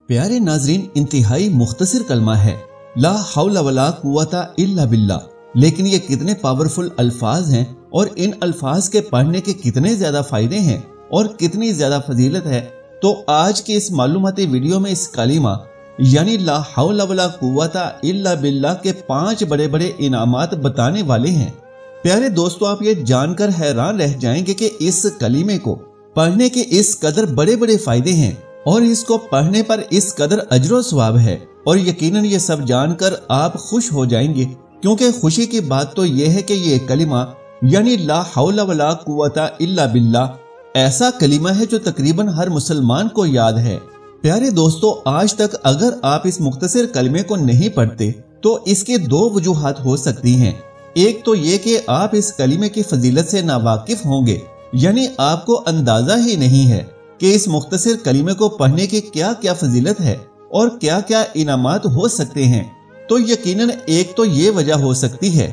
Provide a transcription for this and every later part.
प्यारे नाजरीन, इंतहाई मुख्तसर कलमा है ला हौला वला कुव्वता इल्ला बिल्लाह, लेकिन ये कितने पावरफुल अल्फाज हैं और इन अल्फाज के पढ़ने के कितने ज्यादा फायदे हैं और कितनी ज्यादा फजीलत है। तो आज के इस मालूमाती वीडियो में इस कलीमा यानी ला हौला वला कुव्वता इल्ला बिल्लाह के 5 बड़े बड़े इनामात बताने वाले हैं। प्यारे दोस्तों, आप ये जानकर हैरान रह जाएंगे कि इस कलीमे को पढ़ने के इस कदर बड़े बड़े फायदे हैं और इसको पढ़ने पर इस कदर अजर सवाब है। और यकीनन ये सब जानकर आप खुश हो जाएंगे, क्योंकि खुशी की बात तो यह है कि ये कलीमा यानी ला हौला वला कुव्वता इल्ला बिल्लाह ऐसा कलीमा है जो तकरीबन हर मुसलमान को याद है। प्यारे दोस्तों, आज तक अगर आप इस मुख्तसर कलमे को नहीं पढ़ते तो इसके 2 वजूहात हो सकती हैं। एक तो ये कि आप इस कलीमे की फजीलत से नावाकिफ होंगे, यानी आपको अंदाजा ही नहीं है कि इस मुख्तसर कलीमे को पढ़ने की क्या क्या फजीलत है और क्या क्या इनामात हो सकते हैं। तो यकीनन एक तो ये वजह हो सकती है,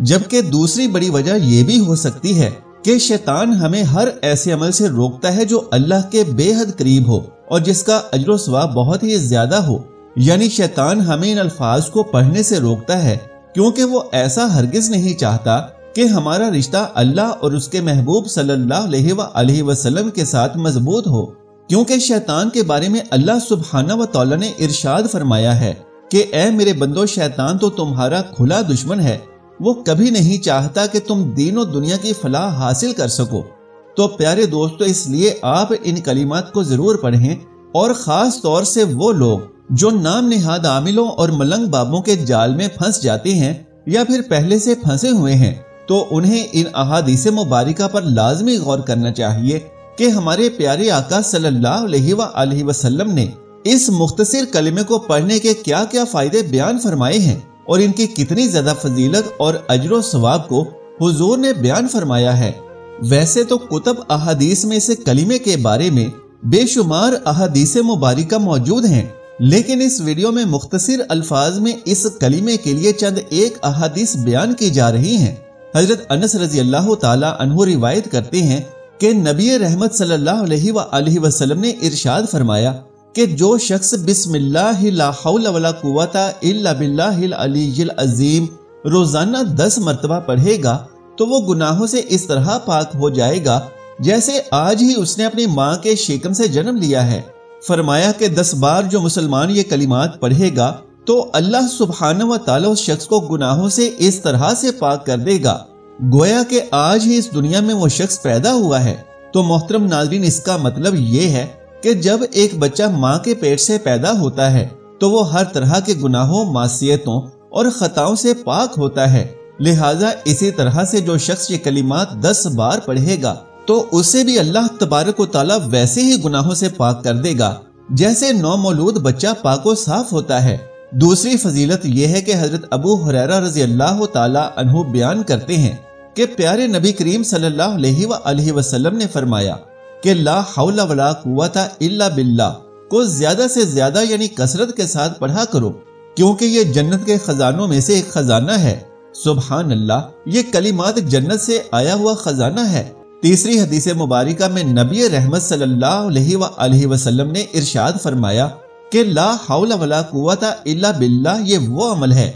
जबकि दूसरी बड़ी वजह ये भी हो सकती है कि शैतान हमें हर ऐसे अमल से रोकता है जो अल्लाह के बेहद करीब हो और जिसका अजर सवाब बहुत ही ज्यादा हो। यानी शैतान हमें इन अल्फाज को पढ़ने से रोकता है क्योंकि वो ऐसा हरगिज नहीं चाहता कि हमारा रिश्ता अल्लाह और उसके महबूब सल्लल्लाहु अलैहि वसल्लम के साथ मजबूत हो। क्योंकि शैतान के बारे में अल्लाह सुब्हानहू व तआला ने इरशाद फरमाया है कि ऐ मेरे बंदो, शैतान तो तुम्हारा खुला दुश्मन है, वो कभी नहीं चाहता कि तुम दीन और दुनिया की फलाह हासिल कर सको। तो प्यारे दोस्तों, इसलिए आप इन कलीमात को जरूर पढ़ें और खास तौर से वो लोग जो नाम निहाद आमिलों और मलंग बाबों के जाल में फंस जाते हैं या फिर पहले से फंसे हुए हैं, तो उन्हें इन अहादीसे मुबारिका पर लाजमी गौर करना चाहिए कि हमारे प्यारे आका सल्लल्लाहु अलैहि वसल्लम ने इस मुख्तसर कलमे को पढ़ने के क्या क्या फायदे बयान फरमाए हैं और इनकी कितनी ज्यादा फजीलत और अजर सवाब को हुजूर ने बयान फरमाया है। वैसे तो कुतुब अहादीस में इस कलीमे के बारे में बेशुमार अहादीसे मुबारिका मौजूद हैं, लेकिन इस वीडियो में मुख्तसर अल्फाज में इस कलीमे के लिए चंद एक अहादीस बयान की जा रही हैं। हजरत अनस रजी अल्लाह ताला अन्हु रिवायत करते हैं कि नबी रहमत सल्लल्लाहु अलैहि वसल्लम ने इरशाद फरमाया कि जो शख्स बिस्मिल्लाह ला हौला वला कुव्वता इल्ला बिल्लाहिल अलीय्यिल अज़ीम रोजाना 10 मरतबा पढ़ेगा तो वो गुनाहों से इस तरह पाक हो जाएगा जैसे आज ही उसने अपनी माँ के शिकम से जन्म लिया है। फरमाया कि 10 बार जो मुसलमान ये कलिमात पढ़ेगा तो अल्लाह सुब्हानहू व तआला उस शख्स को गुनाहों से इस तरह से पाक कर देगा गोया कि आज ही इस दुनिया में वो शख्स पैदा हुआ है। तो मोहतरम नाज़रीन, इसका मतलब ये है कि जब एक बच्चा माँ के पेट से पैदा होता है तो वो हर तरह के गुनाहों, मासियतों और खताओं से पाक होता है। लिहाजा इसी तरह से जो शख्स ये कलिमात 10 बार पढ़ेगा तो उसे भी अल्लाह तबारक व तआला वैसे ही गुनाहों से पाक कर देगा जैसे नौमौलूद बच्चा पाको साफ होता है। दूसरी फजीलत यह है कि हजरत अबू हुरैरा रजी अल्लाह ताला अन्हु बयान करते हैं कि प्यारे नबी करीम सल्लल्लाहु अलैहि वसल्लम ने फरमाया कि ला हौला वला कुव्वता इल्ला बिल्लाह को ज्यादा से ज्यादा यानी कसरत के साथ पढ़ा करो, क्योंकि ये जन्नत के खजानों में से एक खजाना है। सुभान अल्लाह, ये कलिमात जन्नत से आया हुआ खजाना है। तीसरी हदीस मुबारिका में नबी रहमत सल्लल्लाहु अलैहि वसल्लम ने इरशाद फरमाया कि ला हौला वला कुव्वता इल्ला बिल्लाह ये वो अमल है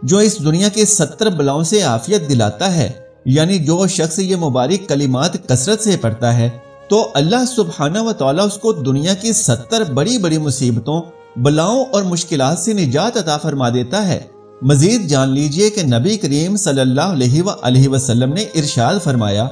जो इस दुनिया के 70 बलाओं से आफियत दिलाता है। यानी जो शख्स ये मुबारक कलिमात कसरत से पढ़ता है तो अल्लाह सुब्हानहू व तआला उसको दुनिया की 70 बड़ी बड़ी मुसीबतों, बलाओं और मुश्किलात से निजात अता फरमा देता है। मजीद जान लीजिए कि नबी करीम सल्लल्लाहु अलैहि वसल्लम ने इरशाद फरमाया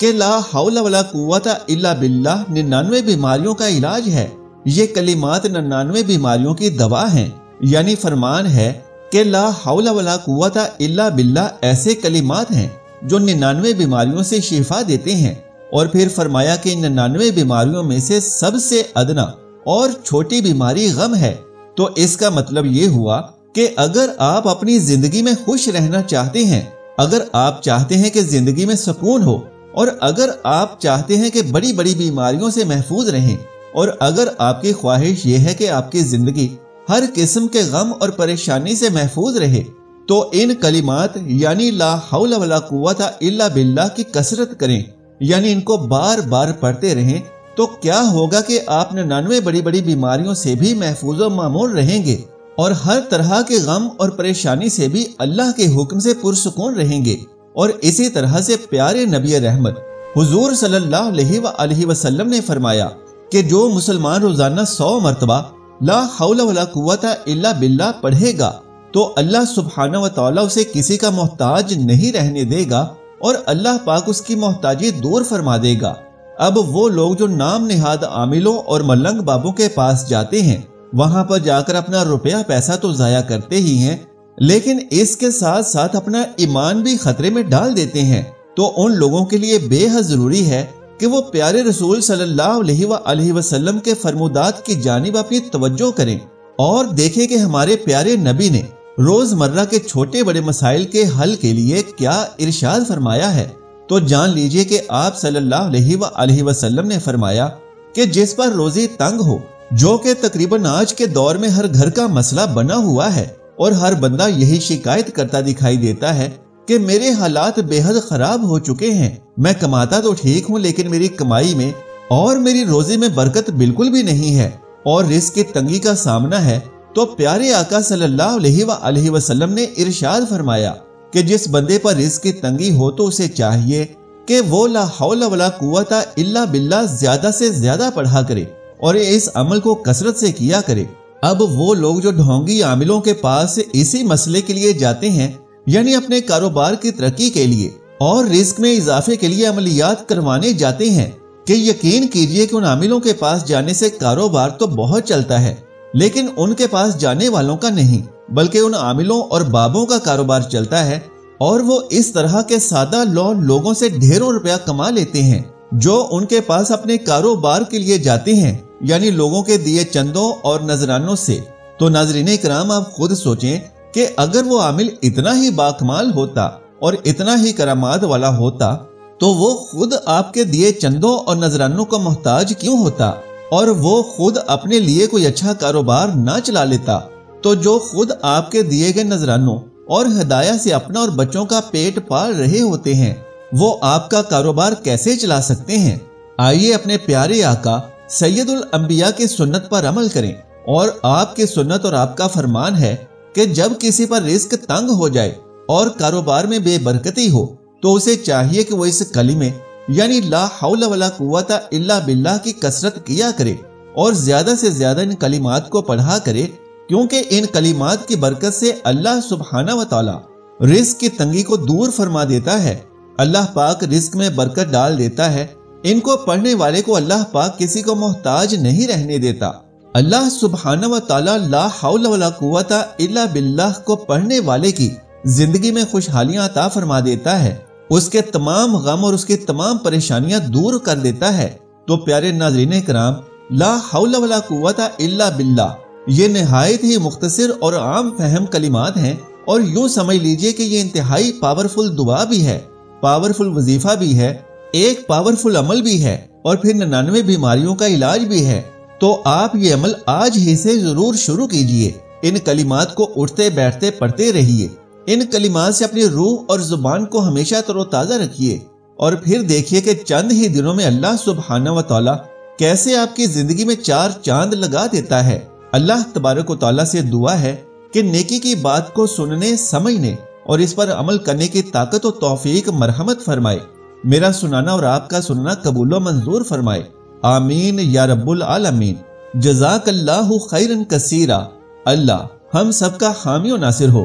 कि ला हौला वला कुव्वता इल्ला बिल्लाह 99 बीमारियों का इलाज है। ये कलिमात 99 बीमारियों की दवा हैं। यानी फरमान है कि ला हौला वला कुव्वता इल्ला बिल्लाह ऐसे कलिमात हैं जो 99 बीमारियों से शिफा देते हैं। और फिर फरमाया कि 99 बीमारियों में से सबसे अदना और छोटी बीमारी गम है। तो इसका मतलब ये हुआ कि अगर आप अपनी जिंदगी में खुश रहना चाहते हैं, अगर आप चाहते हैं कि जिंदगी में सुकून हो, और अगर आप चाहते हैं कि बड़ी बड़ी बीमारियों से महफूज रहें, और अगर आपकी ख्वाहिश ये है कि आपकी जिंदगी हर किस्म के गम और परेशानी से महफूज रहे, तो इन कलिमात यानी ला हौला वला कुव्वता इल्ला बिल्लाह की कसरत करें। यानी इनको बार बार पढ़ते रहें تو کیا ہوگا کہ آپ 99 بڑی بڑی بیماریوں سے بھی محفوظ و معمور رہیں گے اور ہر طرح کے غم اور پریشانی سے بھی اللہ کے حکم سے پرسکون رہیں گے۔ اور اسی طرح سے پیارے نبی رحمت حضور صلی اللہ علیہ وآلہ وسلم نے فرمایا کہ جو مسلمان روزانہ 100 مرتبہ لا حول ولا قوت الا باللہ پڑھے گا تو اللہ سبحانہ و تعالیٰ اسے کسی کا محتاج نہیں رہنے دے گا اور اللہ پاک اس کی محتاجی دور فرما دے گا۔ اب وہ لوگ جو نام نہاد عاملوں اور ملنگ بابوں کے پاس جاتے ہیں، وہاں پر جا کر اپنا روپیہ پیسہ تو ضائع کرتے ہی ہیں، لیکن اس کے ساتھ ساتھ اپنا ایمان بھی خطرے میں ڈال دیتے ہیں، تو ان لوگوں کے لیے بے حد ضروری ہے کہ وہ پیارے رسول صلی اللہ علیہ وآلہ وسلم کے فرمودات کی جانب اپنی توجہ کریں اور دیکھیں کہ ہمارے پیارے نبی نے روزمرہ کے چھوٹے بڑے مسائل کے حل کے لیے کیا ارشاد فرمایا ہے۔ تو جان لیجئے کہ آپ صلی اللہ علیہ وآلہ وسلم نے فرمایا کہ جس پر روزی تنگ ہو، جو کہ تقریباً آج کے دور میں ہر گھر کا مسئلہ بنا ہوا ہے اور ہر بندہ یہی شکایت کرتا دکھائی دیتا ہے کہ میرے حالات بے حد خراب ہو چکے ہیں، میں کماتا تو ٹھیک ہوں لیکن میری کمائی میں اور میری روزی میں برکت بالکل بھی نہیں ہے اور رزق کی تنگی کا سامنا ہے، تو پیارے آقا صلی اللہ علیہ وآلہ وسلم نے ارشاد فرمایا کہ جس بندے پر رزق کی تنگی ہو تو اسے چاہیے کہ وہ لا حول ولا قوت الا باللہ زیادہ سے زیادہ پڑھا کرے اور اس عمل کو کثرت سے کیا کرے۔ اب وہ لوگ جو ڈھونگی عاملوں کے پاس اسی مسئلے کے لیے جاتے ہیں، یعنی اپنے کاروبار کی ترقی کے لیے اور رزق میں اضافے کے لیے عملیات کروانے جاتے ہیں، کہ یقین کیجئے کہ ان عاملوں کے پاس جانے سے کاروبار تو بہت چلتا ہے لیکن ان کے پاس جانے والوں کا نہیں، بلکہ ان عاملوں اور بابوں کا کاروبار چلتا ہے اور وہ اس طرح کے سادہ لوگوں سے ڈھیروں روپیہ کما لیتے ہیں جو ان کے پاس اپنے کاروبار کے لیے جاتے ہیں، یعنی لوگوں کے دیے چندوں اور نذرانوں سے۔ تو ناظرین اکرام، آپ خود سوچیں کہ اگر وہ عامل اتنا ہی باکمال ہوتا اور اتنا ہی کرامات والا ہوتا تو وہ خود آپ کے دیے چندوں اور نذرانوں کا محتاج کیوں ہوتا اور وہ خود اپنے لیے کوئی اچھا کاروبار نہ چلا لیتا؟ تو جو خود آپ کے دیے گئے نذرانوں اور ہدایہ سے اپنا اور بچوں کا پیٹ پال رہے ہوتے ہیں، وہ آپ کا کاروبار کیسے چلا سکتے ہیں؟ آئیے اپنے پیارے آقا سید الانبیاء کی سنت پر عمل کریں، اور آپ کی سنت اور آپ کا فرمان ہے کہ جب کسی پر رزق تنگ ہو جائے اور کاروبار میں بے برکتی ہو تو اسے چاہیے کہ وہ اس کلمے یعنی لا حول ولا قوت الا باللہ کی کثرت کیا کرے اور زیادہ سے زیادہ ان کلمات کو پڑھا کرے، کیونکہ ان کلمات کی برکت سے اللہ سبحانہ و تعالی رزق کی تنگی کو دور فرما دیتا ہے۔ اللہ پاک رزق میں برکت ڈال دیتا ہے۔ ان کو پڑھنے والے کو اللہ پاک کسی کو محتاج نہیں رہنے دیتا۔ اللہ سبحانہ و تعالی لا حول ولا قوت الا باللہ کو پڑھنے والے کی زندگی میں خوشحالیاں عطا فرما دیتا ہے، اس کے تمام غم اور اس کی تمام پریشانیاں دور کر دیتا ہے۔ تو پیارے ناظرین کرام، لا حول ولا قوت الا باللہ یہ نہایت ہی مختصر اور عام فہم کلمات ہیں، اور یوں سمجھ لیجئے کہ یہ انتہائی پاورفل دعا بھی ہے، پاورفل وظیفہ بھی ہے، ایک پاورفل عمل بھی ہے، اور پھر 99 بیماریوں کا علاج بھی ہے۔ تو آپ یہ عمل آج ہی سے ضرور شروع کیجئے، ان کلمات کو اٹھتے بیٹھتے پڑھتے رہیے، ان کلمات سے اپنی روح اور زبان کو ہمیشہ تر و تازہ رکھیے، اور پھر دیکھیے کہ چند ہی دنوں میں اللہ سبحانہ و تعالی کیسے آپ کی زندگی میں 4 چاند لگا دیتا ہے۔ اللہ تبارک و تعالی سے دعا ہے کہ نیکی کی بات کو سننے، سمجھنے اور اس پر عمل کرنے کی طاقت و توفیق مرحمت فرمائے، میرا سنانا اور آپ کا سننا قبول و منظور فرمائے، آمین یا رب العالمین۔ جزاک اللہ خیرا کثیرا۔ اللہ ہم سب کا حامی و ناصر ہو۔